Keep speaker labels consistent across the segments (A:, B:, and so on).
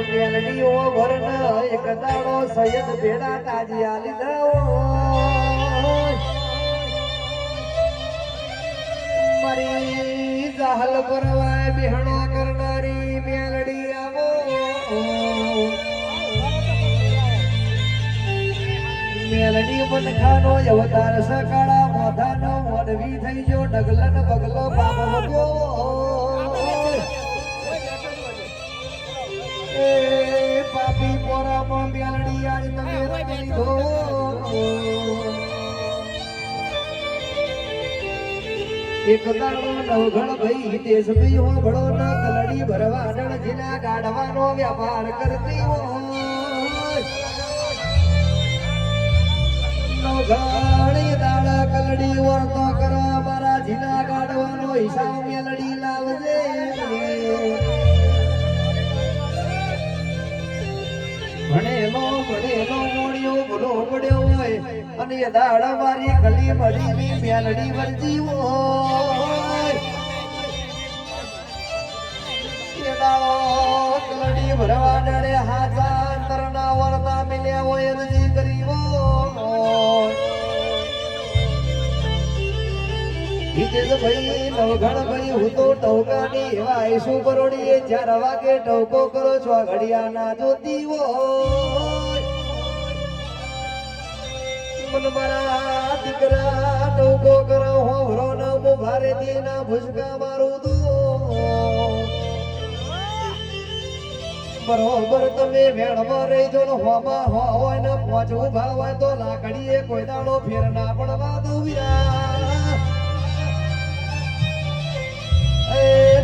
A: મેલડીઓ વરણ એક દાડો સૈયદ ભેડા તાજિયા લીધા મારી જાહલ પરવાય બિહણો કરનારી મેલડી આવો મેલડી મનખાનો અવતાર સકાળા મોઢાનો મોઢવી થઈ જો ડગલન બગલો બાપ વધ્યો એ પાપી પોરામાં મેલડી આજ તમે રમી લીધો એક દાડો નવઘણ ભઈ દેશ ભઈ હો ભળો ન કલડી ભરવા ડળ જીના ગાડવાનો વ્યાપાર કરતી હોય નવઘણ દાડા કલડી વર્તો કરવા મારા જીના ગાડવાનો હિસાબ મેલડી લાવજે ભણેલો મોડિયો ભૂલો પડ્યો હોય અને દાડા મારી ગલી મળી મેલડી વરજી હોય એ દાડો કલડી ભરવા ડળે હાથા અંતરના વર્તા મિલ્યા હોય રજી કરી હિતેશ ભાઈ નવઘણ ભાઈ હું તો ટોકાની એવા આઈશું કરોડીએ 4 વાગે ટોકો કરો છો ઘડિયા ના જોતી હોય મન મારા દીકરા ટોકો કરો હોરો ન મો ભારે દીના ભુસકા મારું દો બરોબર તમે વેણમાં રહેજો ને હોમાં હોય ને પહોંચવું ભાવ હોય તો લાકડીએ કોઈ દાડો ફેર ના પડવા દઉં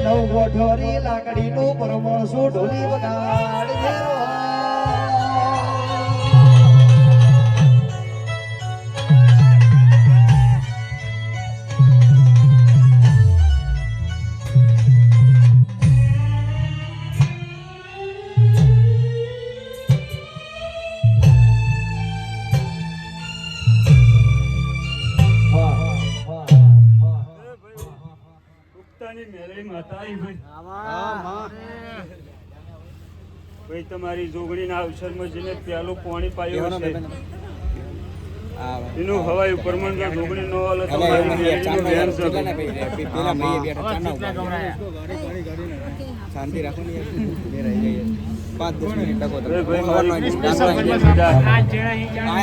A: નવ ગોઠોરી લાકડી નું પરમણસું ઢોલી વગાડજે
B: ભાઈ તમારી જોગણીના અવસરમાં જેને પ્યાલું પાણી પાયું છે એનું હવાઈ ઉપરમણ જોગણી નો હાલે તમારી મેળીનું વેર છે
C: શાંતિ રાખો ને બે રહી જઈએ 5-10 મિનિટ ટકો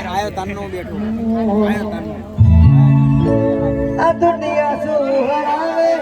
C: આયો તાનનો બેઠો આયો તાનનો
A: આ દુનિયા સુહાવે